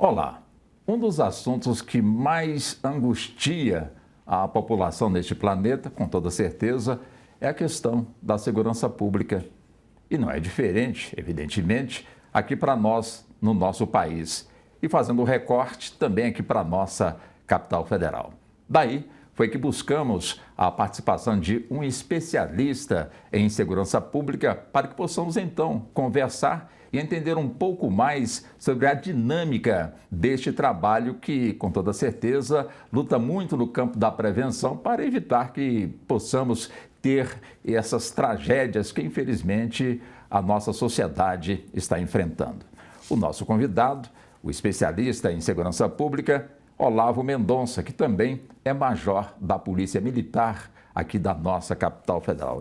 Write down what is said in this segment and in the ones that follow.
Olá, um dos assuntos que mais angustia a população neste planeta, com toda certeza, é a questão da segurança pública. E não é diferente, evidentemente, aqui para nós, no nosso país. E fazendo o recorte também aqui para a nossa capital federal. Daí foi que buscamos a participação de um especialista em segurança pública para que possamos então conversar e entender um pouco mais sobre a dinâmica deste trabalho que, com toda certeza, luta muito no campo da prevenção para evitar que possamos ter essas tragédias que, infelizmente, a nossa sociedade está enfrentando. O nosso convidado, o especialista em segurança pública, Olavo Mendonça, que também é major da Polícia Militar aqui da nossa capital federal.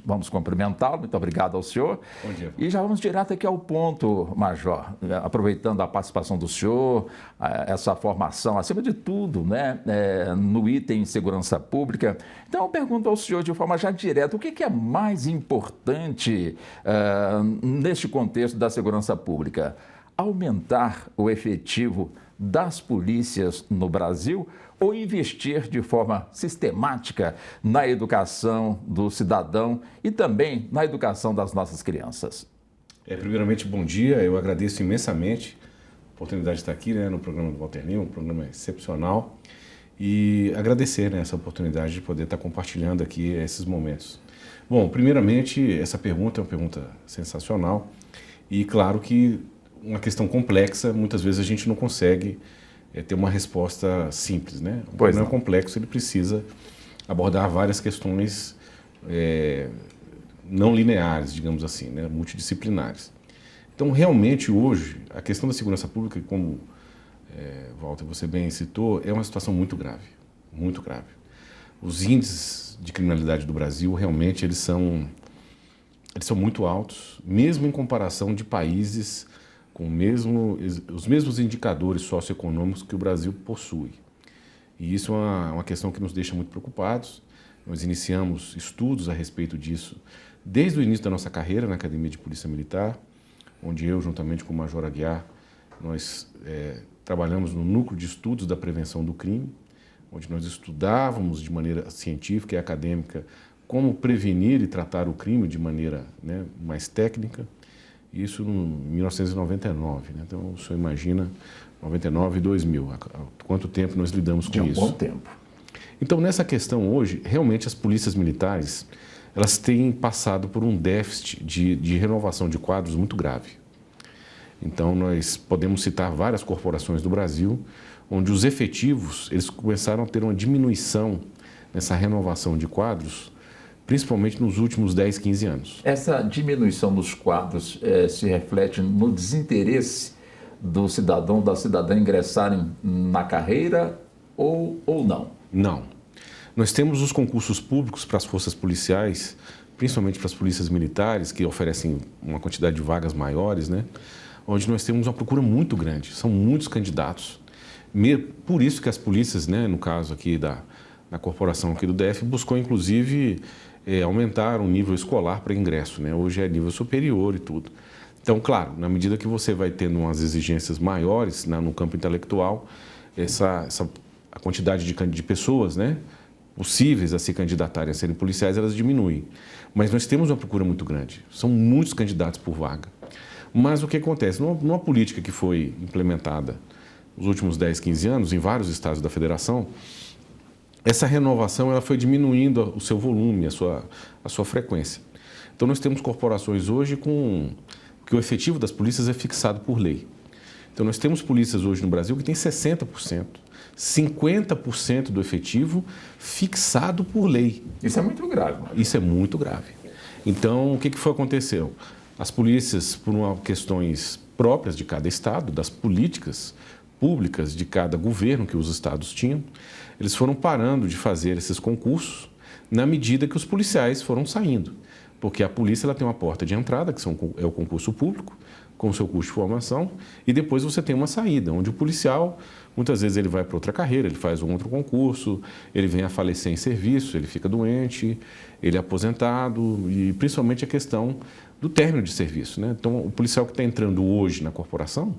Vamos cumprimentá-lo, muito obrigado ao senhor. Bom dia. E já vamos direto aqui ao ponto, major, aproveitando a participação do senhor, essa formação, acima de tudo, né, no item segurança pública. Então, eu pergunto ao senhor de forma já direta, o que é mais importante neste contexto da segurança pública? Aumentar o efetivo das polícias no Brasil ou investir de forma sistemática na educação do cidadão e também na educação das nossas crianças? Primeiramente, bom dia. Eu agradeço imensamente a oportunidade de estar aqui, no programa do Walter Lima, um programa excepcional. E agradecer essa oportunidade de poder estar compartilhando aqui esses momentos. Bom, primeiramente, essa pergunta é uma pergunta sensacional e claro que uma questão complexa, muitas vezes a gente não consegue ter uma resposta simples, né? Um problema complexo, ele precisa abordar várias questões não lineares, digamos assim, né? Multidisciplinares. Então, realmente, hoje, a questão da segurança pública, como, Walter, você bem citou, é uma situação muito grave, muito grave. Os índices de criminalidade do Brasil, realmente, eles são muito altos, mesmo em comparação de países com os mesmos indicadores socioeconômicos que o Brasil possui. E isso é uma questão que nos deixa muito preocupados. Nós iniciamos estudos a respeito disso desde o início da nossa carreira na Academia de Polícia Militar, onde eu, juntamente com o Major Aguiar, nós trabalhamos no Núcleo de Estudos da Prevenção do Crime, onde nós estudávamos de maneira científica e acadêmica como prevenir e tratar o crime de maneira mais técnica. Isso em 1999, né? Então, o senhor imagina, 99 e 2000, há quanto tempo nós lidamos com isso. Há um bom tempo. Então, nessa questão hoje, realmente as polícias militares, elas têm passado por um déficit de renovação de quadros muito grave. Então, nós podemos citar várias corporações do Brasil, onde os efetivos, eles começaram a ter uma diminuição nessa renovação de quadros, principalmente nos últimos 10, 15 anos. Essa diminuição dos quadros se reflete no desinteresse do cidadão, da cidadã ingressarem na carreira ou não? Não. Nós temos os concursos públicos para as forças policiais, principalmente para as polícias militares, que oferecem uma quantidade de vagas maiores, né? Onde nós temos uma procura muito grande, são muitos candidatos. Por isso que as polícias, no caso aqui da corporação aqui do DF, buscou inclusive aumentar o nível escolar para ingresso, né? Hoje é nível superior e tudo. Então, claro, na medida que você vai tendo umas exigências maiores no campo intelectual, a quantidade de pessoas, possíveis a se candidatarem a serem policiais, elas diminuem. Mas nós temos uma procura muito grande, são muitos candidatos por vaga. Mas o que acontece? Numa política que foi implementada nos últimos 10, 15 anos, em vários estados da federação, essa renovação ela foi diminuindo o seu volume, a sua frequência. Então, nós temos corporações hoje que o efetivo das polícias é fixado por lei. Então, nós temos polícias hoje no Brasil que tem 60%, 50% do efetivo fixado por lei. Isso é muito grave. Isso é muito grave. Então, o que aconteceu? As polícias, por questões próprias de cada estado, das políticas públicas de cada governo que os estados tinham, eles foram parando de fazer esses concursos na medida que os policiais foram saindo. Porque a polícia ela tem uma porta de entrada, que é o concurso público, com o seu custo de formação, e depois você tem uma saída, onde o policial, muitas vezes ele vai para outra carreira, ele faz um outro concurso, ele vem a falecer em serviço, ele fica doente, ele é aposentado, e principalmente a questão do término de serviço, né? Então, o policial que está entrando hoje na corporação,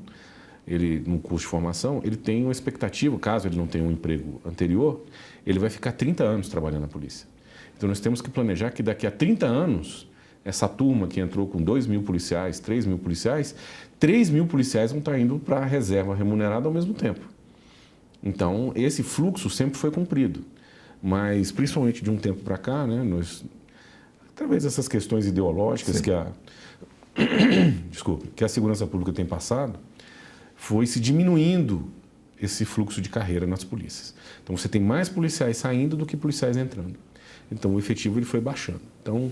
ele, no curso de formação, ele tem uma expectativa, caso ele não tenha um emprego anterior, ele vai ficar 30 anos trabalhando na polícia. Então, nós temos que planejar que daqui a 30 anos, essa turma que entrou com 2.000 policiais, 3.000 policiais, 3.000 policiais vão estar indo para a reserva remunerada ao mesmo tempo. Então, esse fluxo sempre foi cumprido. Mas, principalmente de um tempo para cá, né, através dessas questões ideológicas que que a segurança pública tem passado, foi se diminuindo esse fluxo de carreira nas polícias. Então, você tem mais policiais saindo do que policiais entrando. Então, o efetivo ele foi baixando. Então,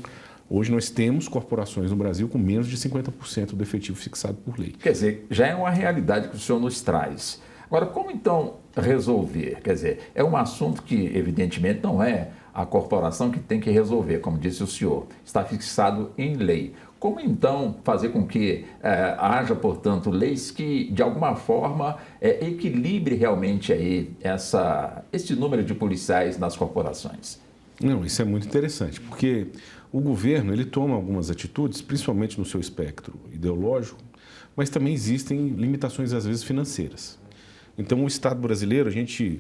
hoje nós temos corporações no Brasil com menos de 50% do efetivo fixado por lei. Quer dizer, já é uma realidade que o senhor nos traz. Agora, como então resolver? Quer dizer, é um assunto que, evidentemente, não é a corporação que tem que resolver, como disse o senhor, está fixado em lei. Como então fazer com que haja, portanto, leis que, de alguma forma, equilibre realmente aí esse número de policiais nas corporações? Não, isso é muito interessante, porque o governo ele toma algumas atitudes, principalmente no seu espectro ideológico, mas também existem limitações, às vezes, financeiras. Então, o Estado brasileiro, a gente,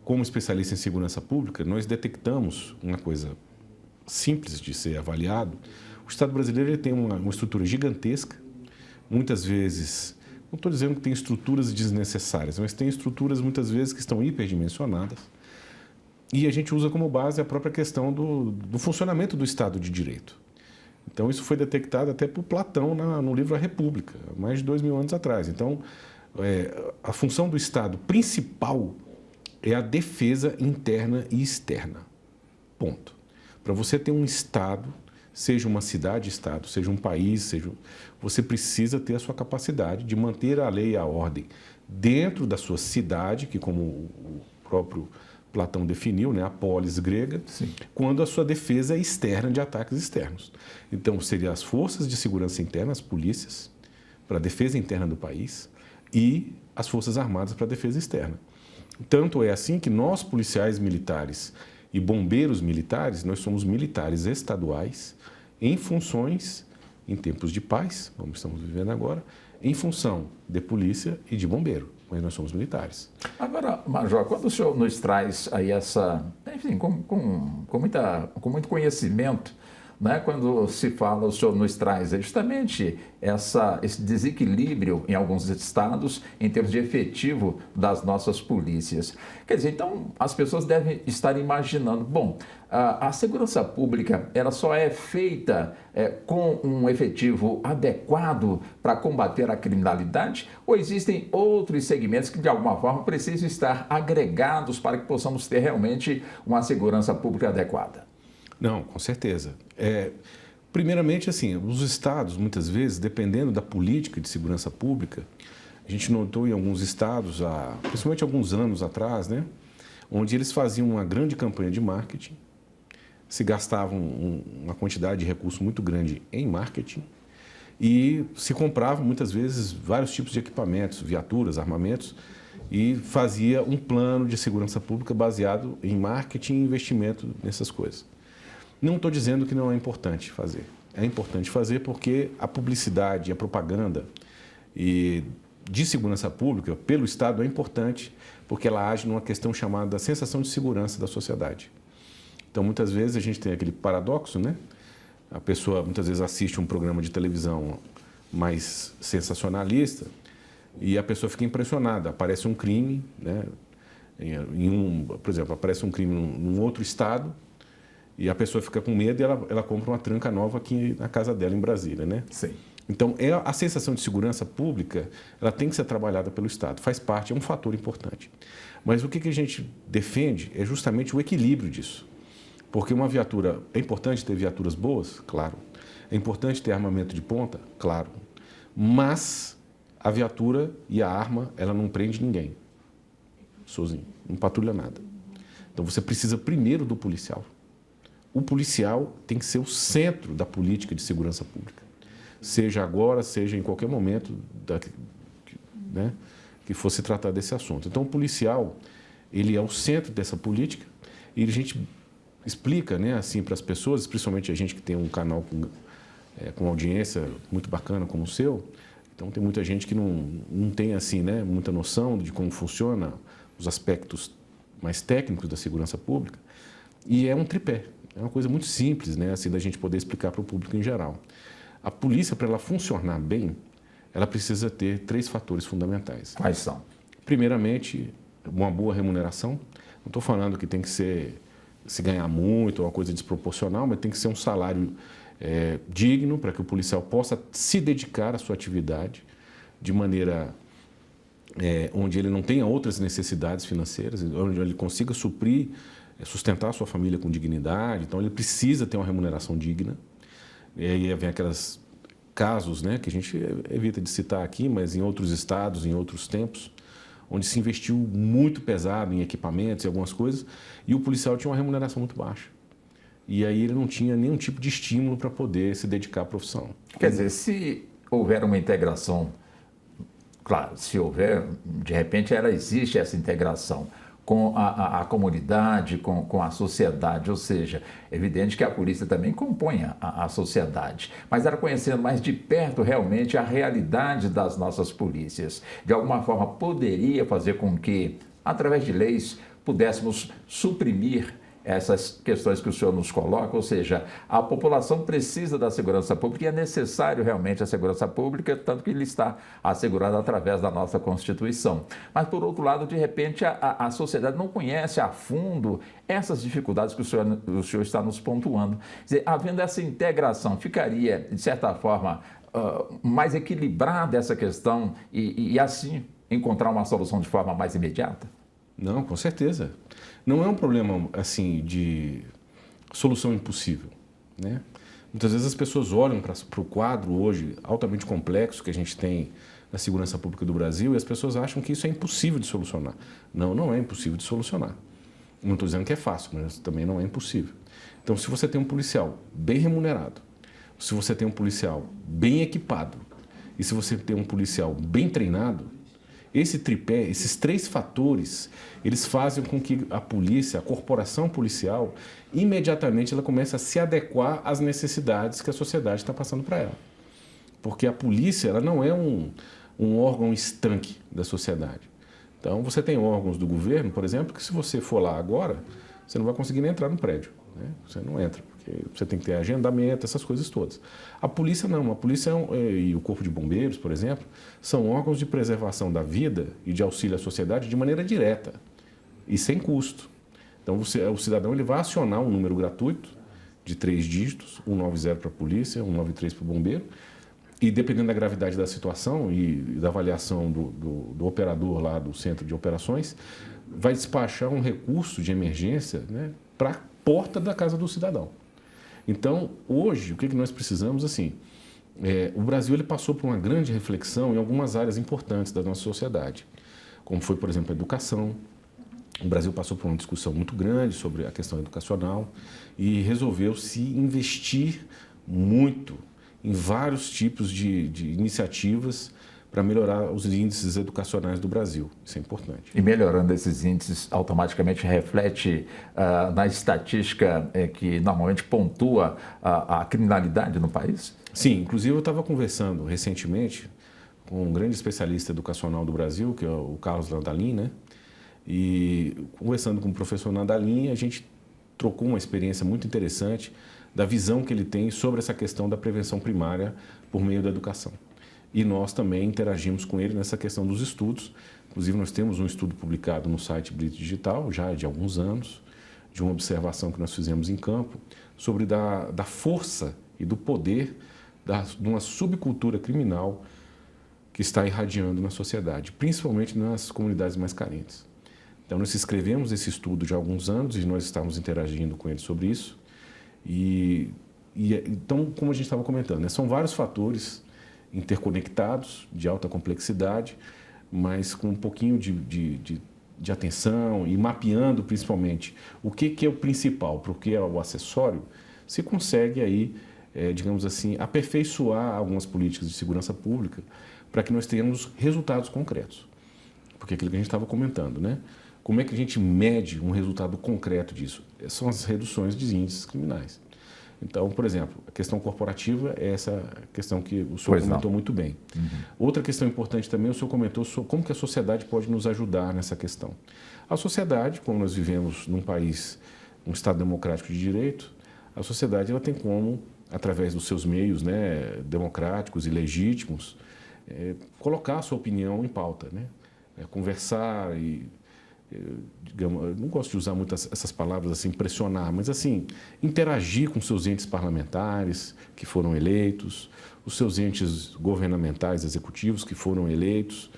como especialista em segurança pública, nós detectamos uma coisa simples de ser avaliado. O Estado brasileiro ele tem uma estrutura gigantesca, muitas vezes, não estou dizendo que tem estruturas desnecessárias, mas tem estruturas muitas vezes que estão hiperdimensionadas e a gente usa como base a própria questão do funcionamento do Estado de Direito. Então, isso foi detectado até por Platão no livro A República, há mais de 2.000 anos atrás. Então, a função do Estado principal é a defesa interna e externa. Ponto. Para você ter um Estado, seja uma cidade-estado, seja um país, você precisa ter a sua capacidade de manter a lei e a ordem dentro da sua cidade, que como o próprio Platão definiu, né, a polis grega, Sim. Quando a sua defesa é externa de ataques externos. Então, seriam as forças de segurança interna, as polícias, para a defesa interna do país, e as forças armadas para a defesa externa. Tanto é assim que nós, policiais militares e bombeiros militares, nós somos militares estaduais em funções, em tempos de paz, como estamos vivendo agora, em função de polícia e de bombeiro, mas nós somos militares. Agora, Major, quando o senhor nos traz aí enfim, com muito conhecimento, né? Quando se fala, o senhor nos traz justamente esse desequilíbrio em alguns estados em termos de efetivo das nossas polícias. Quer dizer, então as pessoas devem estar imaginando, bom, a segurança pública ela só é feita com um efetivo adequado para combater a criminalidade ou existem outros segmentos que de alguma forma precisam estar agregados para que possamos ter realmente uma segurança pública adequada? Não, com certeza. Primeiramente, assim, os estados, muitas vezes, dependendo da política de segurança pública, a gente notou em alguns estados, principalmente alguns anos atrás, né, onde eles faziam uma grande campanha de marketing, se gastavam uma quantidade de recurso muito grande em marketing e se compravam, muitas vezes, vários tipos de equipamentos, viaturas, armamentos, e fazia um plano de segurança pública baseado em marketing e investimento nessas coisas. Não estou dizendo que não é importante fazer. É importante fazer porque a publicidade, a propaganda de segurança pública pelo Estado é importante porque ela age numa questão chamada sensação de segurança da sociedade. Então, muitas vezes a gente tem aquele paradoxo, né? A pessoa muitas vezes assiste um programa de televisão mais sensacionalista e a pessoa fica impressionada. Aparece um crime, né? Por exemplo, aparece um crime num outro estado, e a pessoa fica com medo e ela compra uma tranca nova aqui na casa dela, em Brasília, né? Sim. Então, a sensação de segurança pública, ela tem que ser trabalhada pelo Estado. Faz parte, é um fator importante. Mas o que a gente defende é justamente o equilíbrio disso. Porque uma viatura, é importante ter viaturas boas? Claro. É importante ter armamento de ponta? Claro. Mas a viatura e a arma, ela não prende ninguém. Sozinho. Não patrulha nada. Então, você precisa primeiro do policial. O policial tem que ser o centro da política de segurança pública. Seja agora, seja em qualquer momento né, que fosse tratar desse assunto. Então, o policial, ele é o centro dessa política e a gente explica, né, assim, para as pessoas, principalmente a gente que tem um canal com audiência muito bacana como o seu, Então, tem muita gente que não tem assim, né, muita noção de como funciona os aspectos mais técnicos da segurança pública. E é um tripé. É uma coisa muito simples, né, assim, da gente poder explicar para o público em geral. A polícia, para ela funcionar bem, ela precisa ter 3 fatores fundamentais. Quais são? Primeiramente, uma boa remuneração. Não estou falando que tem que ser se ganhar muito ou uma coisa desproporcional, mas tem que ser um salário digno para que o policial possa se dedicar à sua atividade de maneira onde ele não tenha outras necessidades financeiras, onde ele consiga suprir, sustentar a sua família com dignidade. Então, ele precisa ter uma remuneração digna. E aí vem aqueles casos, né, que a gente evita de citar aqui, mas em outros estados, em outros tempos, onde se investiu muito pesado em equipamentos e algumas coisas, e o policial tinha uma remuneração muito baixa. E aí ele não tinha nenhum tipo de estímulo para poder se dedicar à profissão. Quer dizer, se houver uma integração, claro, se houver, de repente existe essa integração com a comunidade, com a sociedade, ou seja, é evidente que a polícia também compõe a sociedade, mas ela conhecendo mais de perto realmente a realidade das nossas polícias, de alguma forma poderia fazer com que, através de leis, pudéssemos suprimir essas questões que o senhor nos coloca, ou seja, a população precisa da segurança pública e é necessário realmente a segurança pública, tanto que ele está assegurado através da nossa Constituição. Mas, por outro lado, de repente, a sociedade não conhece a fundo essas dificuldades que o senhor está nos pontuando. Quer dizer, havendo essa integração, ficaria, de certa forma, mais equilibrada essa questão e assim encontrar uma solução de forma mais imediata? Não, com certeza. Não é um problema assim de solução impossível, né? Muitas vezes as pessoas olham para o quadro hoje altamente complexo que a gente tem na segurança pública do Brasil e as pessoas acham que isso é impossível de solucionar. Não, não é impossível de solucionar. Não estou dizendo que é fácil, mas também não é impossível. Então, se você tem um policial bem remunerado, se você tem um policial bem equipado e se você tem um policial bem treinado, esse tripé, esses 3 fatores, eles fazem com que a polícia, a corporação policial, imediatamente ela comece a se adequar às necessidades que a sociedade está passando para ela. Porque a polícia ela não é um órgão estanque da sociedade. Então, você tem órgãos do governo, por exemplo, que se você for lá agora, você não vai conseguir nem entrar no prédio, né? Você não entra, porque você tem que ter agendamento, essas coisas todas. A polícia não, a polícia e o Corpo de Bombeiros, por exemplo, são órgãos de preservação da vida e de auxílio à sociedade de maneira direta e sem custo. Então, o cidadão ele vai acionar um número gratuito de 3 dígitos, 190 para a polícia, 193 para o bombeiro, e dependendo da gravidade da situação e da avaliação do operador lá do centro de operações, vai despachar um recurso de emergência, né, para a porta da casa do cidadão. Então, hoje, o que nós precisamos, assim, o Brasil ele passou por uma grande reflexão em algumas áreas importantes da nossa sociedade, como foi, por exemplo, a educação. O Brasil passou por uma discussão muito grande sobre a questão educacional e resolveu se investir muito em vários tipos de iniciativas para melhorar os índices educacionais do Brasil. Isso é importante. E melhorando esses índices, automaticamente reflete na estatística que normalmente pontua a criminalidade no país? Sim, inclusive eu estava conversando recentemente com um grande especialista educacional do Brasil, que é o Carlos Landalim, né? E conversando com o professor Landalim, a gente trocou uma experiência muito interessante da visão que ele tem sobre essa questão da prevenção primária por meio da educação. E nós também interagimos com ele nessa questão dos estudos. Inclusive, nós temos um estudo publicado no site Blitz Digital, já de alguns anos, de uma observação que nós fizemos em campo, sobre da força e do poder de uma subcultura criminal que está irradiando na sociedade, principalmente nas comunidades mais carentes. Então, nós escrevemos esse estudo já há alguns anos e nós estamos interagindo com ele sobre isso. Então, como a gente estava comentando, né, são vários fatores interconectados, de alta complexidade, mas com um pouquinho de atenção e mapeando principalmente o que é o principal, porque é o acessório, se consegue aí, digamos assim, aperfeiçoar algumas políticas de segurança pública para que nós tenhamos resultados concretos. Porque é aquilo que a gente estava comentando, né? Como é que a gente mede um resultado concreto disso? São as reduções de índices criminais. Então, por exemplo, a questão corporativa é essa questão que o senhor comentou muito bem. Outra questão importante também, o senhor comentou sobre como que a sociedade pode nos ajudar nessa questão. A sociedade, como nós vivemos num país, um Estado democrático de direito, a sociedade ela tem como, através dos seus meios, né, democráticos e legítimos, colocar a sua opinião em pauta, né? Conversar e, digamos, eu não gosto de usar muito essas palavras assim, pressionar, mas assim, interagir com seus entes parlamentares que foram eleitos, os seus entes governamentais, executivos que foram eleitos,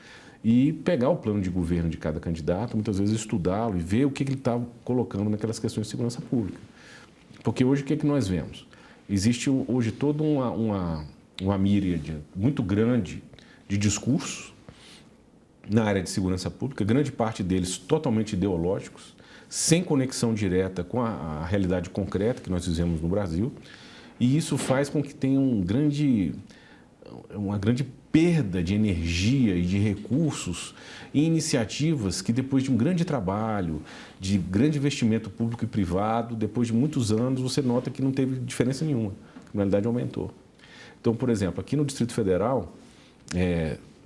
e pegar o plano de governo de cada candidato, muitas vezes estudá-lo e ver o que ele está colocando naquelas questões de segurança pública. Porque hoje o que nós vemos? Existe hoje toda uma míriade muito grande de discursos na área de segurança pública, grande parte deles totalmente ideológicos, sem conexão direta com a realidade concreta que nós vivemos no Brasil, e isso faz com que tenha uma grande perda de energia e de recursos e iniciativas que, depois de um grande trabalho, de grande investimento público e privado, depois de muitos anos, você nota que não teve diferença nenhuma, a criminalidade aumentou. Então, por exemplo, aqui no Distrito Federal,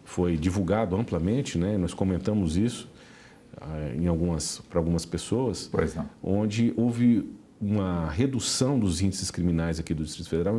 foi divulgado amplamente, né? Nós comentamos isso para algumas pessoas, onde houve uma redução dos índices criminais aqui do Distrito Federal,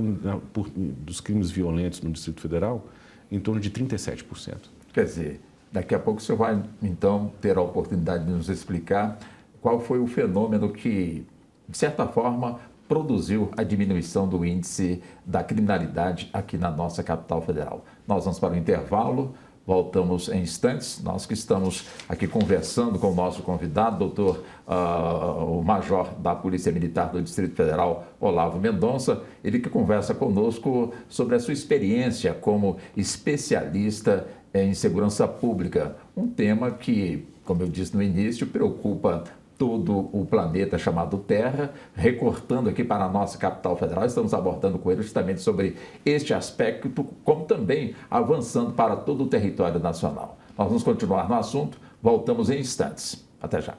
dos crimes violentos no Distrito Federal, em torno de 37%. Quer dizer, daqui a pouco o senhor vai, então, ter a oportunidade de nos explicar qual foi o fenômeno que, de certa forma, produziu a diminuição do índice da criminalidade aqui na nossa capital federal. Nós vamos para o intervalo, voltamos em instantes. Nós que estamos aqui conversando com o nosso convidado, doutor, o major da Polícia Militar do Distrito Federal, Olavo Mendonça, ele que conversa conosco sobre a sua experiência como especialista em segurança pública, um tema que, como eu disse no início, preocupa todo o planeta chamado Terra. Recortando aqui para a nossa capital federal, estamos abordando com ele justamente sobre este aspecto, como também avançando para todo o território nacional. Nós vamos continuar no assunto, voltamos em instantes. Até já.